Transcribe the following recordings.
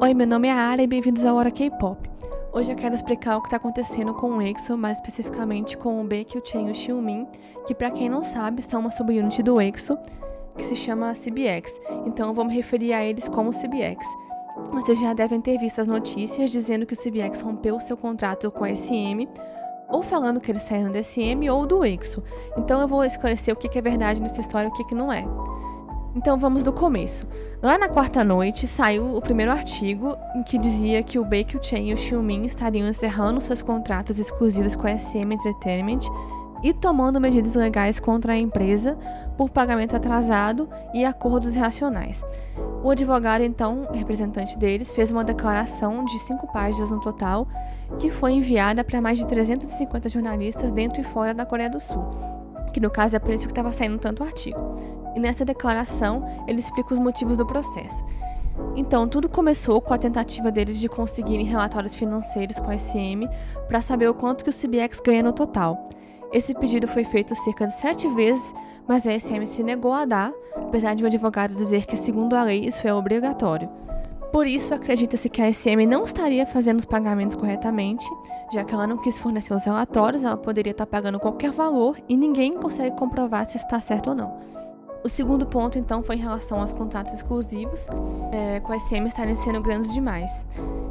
Oi, meu nome é Ara e bem-vindos ao Hora K-Pop. Hoje eu quero explicar o que está acontecendo com o EXO, mais especificamente com o Baekhyun e o Xiumin, que pra quem não sabe são uma subunit do EXO, que se chama CBX, então eu vou me referir a eles como CBX. Vocês já devem ter visto as notícias dizendo que o CBX rompeu seu contrato com a SM, ou falando que eles saíram da SM ou do EXO, então eu vou esclarecer o que é verdade nessa história e o que não é. Então vamos do começo. Lá na quarta noite saiu o primeiro artigo em que dizia que o Baekhyun e o Xiumin estariam encerrando seus contratos exclusivos com a SM Entertainment e tomando medidas legais contra a empresa por pagamento atrasado e acordos irracionais. O advogado, então, representante deles, fez uma declaração de 5 páginas no total, que foi enviada para mais de 350 jornalistas dentro e fora da Coreia do Sul, que no caso é por isso que estava saindo tanto artigo. E nessa declaração, ele explica os motivos do processo. Então, tudo começou com a tentativa deles de conseguirem relatórios financeiros com a SM para saber o quanto que o CBX ganha no total. Esse pedido foi feito cerca de 7 vezes, mas a SM se negou a dar, apesar de o advogado dizer que, segundo a lei, isso é obrigatório. Por isso, acredita-se que a SM não estaria fazendo os pagamentos corretamente, já que ela não quis fornecer os relatórios, ela poderia estar pagando qualquer valor e ninguém consegue comprovar se isso está certo ou não. O segundo ponto, então, foi em relação aos contratos exclusivos, com a SM estarem sendo grandes demais.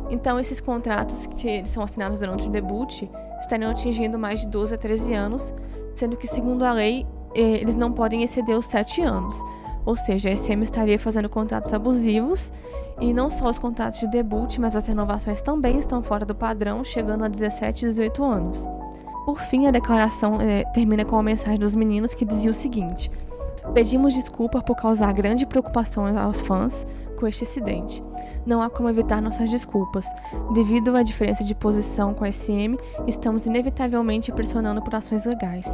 Então, esses contratos que são assinados durante o debut estariam atingindo mais de 12 a 13 anos, sendo que, segundo a lei, eles não podem exceder os 7 anos. Ou seja, a SM estaria fazendo contratos abusivos, e não só os contratos de debut, mas as renovações também estão fora do padrão, chegando a 17 e 18 anos. Por fim, a declaração termina com uma mensagem dos meninos que dizia o seguinte: pedimos desculpa por causar grande preocupação aos fãs com este incidente. Não há como evitar nossas desculpas. Devido à diferença de posição com a SM, estamos inevitavelmente pressionando por ações legais.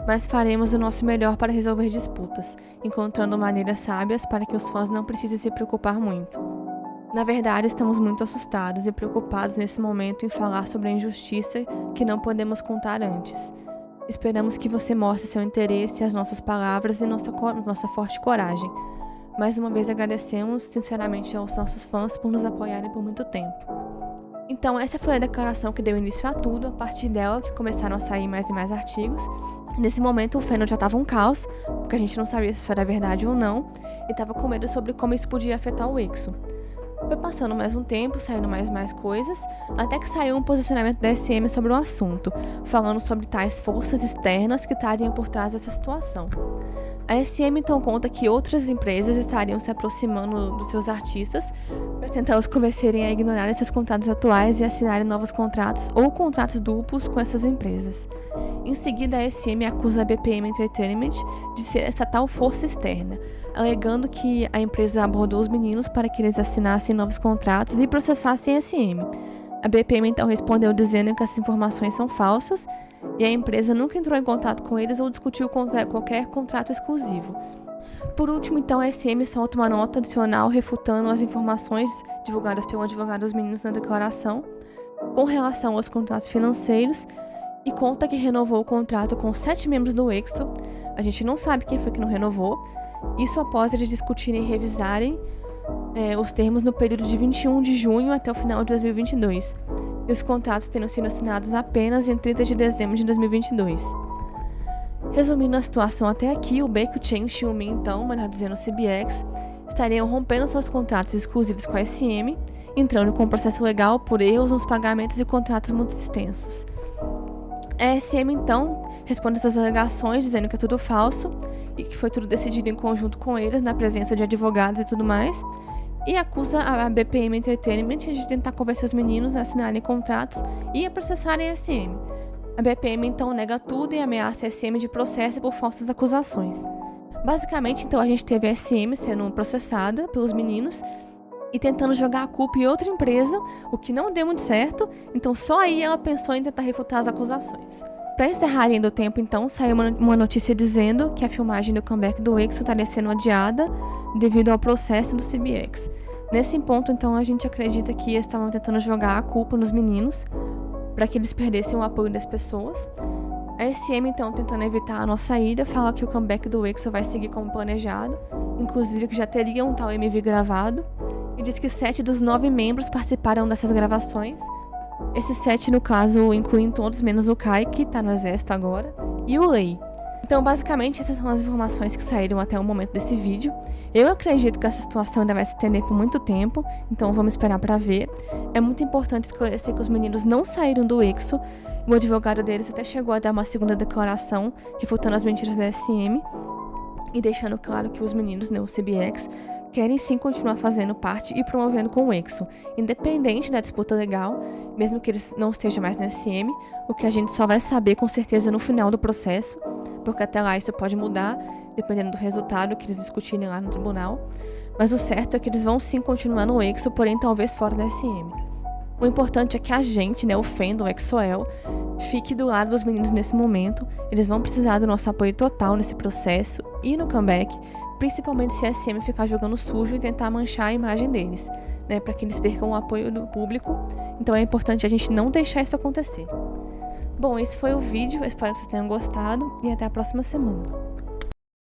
Mas faremos o nosso melhor para resolver disputas, encontrando maneiras sábias para que os fãs não precisem se preocupar muito. Na verdade, estamos muito assustados e preocupados nesse momento em falar sobre a injustiça que não podemos contar antes. Esperamos que você mostre seu interesse às nossas palavras e nossa forte coragem. Mais uma vez agradecemos sinceramente aos nossos fãs por nos apoiarem por muito tempo. Então essa foi a declaração que deu início a tudo. A partir dela que começaram a sair mais e mais artigos. Nesse momento o fandom já estava um caos, porque a gente não sabia se isso era verdade ou não, e estava com medo sobre como isso podia afetar o EXO. Foi passando mais um tempo, saindo mais coisas, até que saiu um posicionamento da SM sobre o assunto, falando sobre tais forças externas que estariam por trás dessa situação. A SM então conta que outras empresas estariam se aproximando dos seus artistas para tentar os convencerem a ignorarem seus contratos atuais e assinarem novos contratos ou contratos duplos com essas empresas. Em seguida, a SM acusa a BPM Entertainment de ser essa tal força externa, alegando que a empresa abordou os meninos para que eles assinassem novos contratos e processassem a SM. A BPM então respondeu dizendo que essas informações são falsas e a empresa nunca entrou em contato com eles ou discutiu qualquer contrato exclusivo. Por último, então, a SM solta uma nota adicional refutando as informações divulgadas pelo advogado dos meninos na declaração com relação aos contratos financeiros e conta que renovou o contrato com 7 membros do EXO. A gente não sabe quem foi que não renovou. Isso após eles discutirem e revisarem os termos no período de 21 de junho até o final de 2022. E os contratos teriam sido assinados apenas em 30 de dezembro de 2022. Resumindo a situação até aqui, o Baekhyun e o Xiumin, então, melhor dizendo o CBX, estariam rompendo seus contratos exclusivos com a SM, entrando com um processo legal por erros nos pagamentos e contratos muito extensos. A SM, então, responde essas alegações dizendo que é tudo falso e que foi tudo decidido em conjunto com eles, na presença de advogados e tudo mais, e acusa a BPM Entertainment de tentar convencer os meninos a assinarem contratos e a processarem a SM. A BPM, então, nega tudo e ameaça a SM de processo por falsas acusações. Basicamente, então, a gente teve a SM sendo processada pelos meninos e tentando jogar a culpa em outra empresa, o que não deu muito certo, então só aí ela pensou em tentar refutar as acusações. Para encerrar ainda o tempo, então, saiu uma notícia dizendo que a filmagem do comeback do EXO estaria sendo adiada devido ao processo do CBX. Nesse ponto, então, a gente acredita que eles estavam tentando jogar a culpa nos meninos para que eles perdessem o apoio das pessoas. A SM, então, tentando evitar a nossa ida, fala que o comeback do EXO vai seguir como planejado, inclusive que já teria um tal MV gravado, e diz que 7 dos 9 membros participaram dessas gravações. Esses 7, no caso, incluem todos menos o Kai, que tá no exército agora, e o Lei. Então, basicamente, essas são as informações que saíram até o momento desse vídeo. Eu acredito que essa situação ainda vai se estender por muito tempo, então vamos esperar pra ver. É muito importante esclarecer que os meninos não saíram do EXO. O advogado deles até chegou a dar uma segunda declaração, refutando as mentiras da SM, e deixando claro que os meninos, né, o CBX, querem sim continuar fazendo parte e promovendo com o EXO, independente da disputa legal, mesmo que eles não estejam mais na SM, o que a gente só vai saber com certeza no final do processo, porque até lá isso pode mudar, dependendo do resultado que eles discutirem lá no tribunal. Mas o certo é que eles vão sim continuar no EXO, porém talvez fora da SM. O importante é que a gente, né, o fandom, o EXO-L, fique do lado dos meninos nesse momento. Eles vão precisar do nosso apoio total nesse processo e no comeback, principalmente se a SM ficar jogando sujo e tentar manchar a imagem deles, né, para que eles percam o apoio do público. Então é importante a gente não deixar isso acontecer. Bom, esse foi o vídeo, eu espero que vocês tenham gostado e até a próxima semana.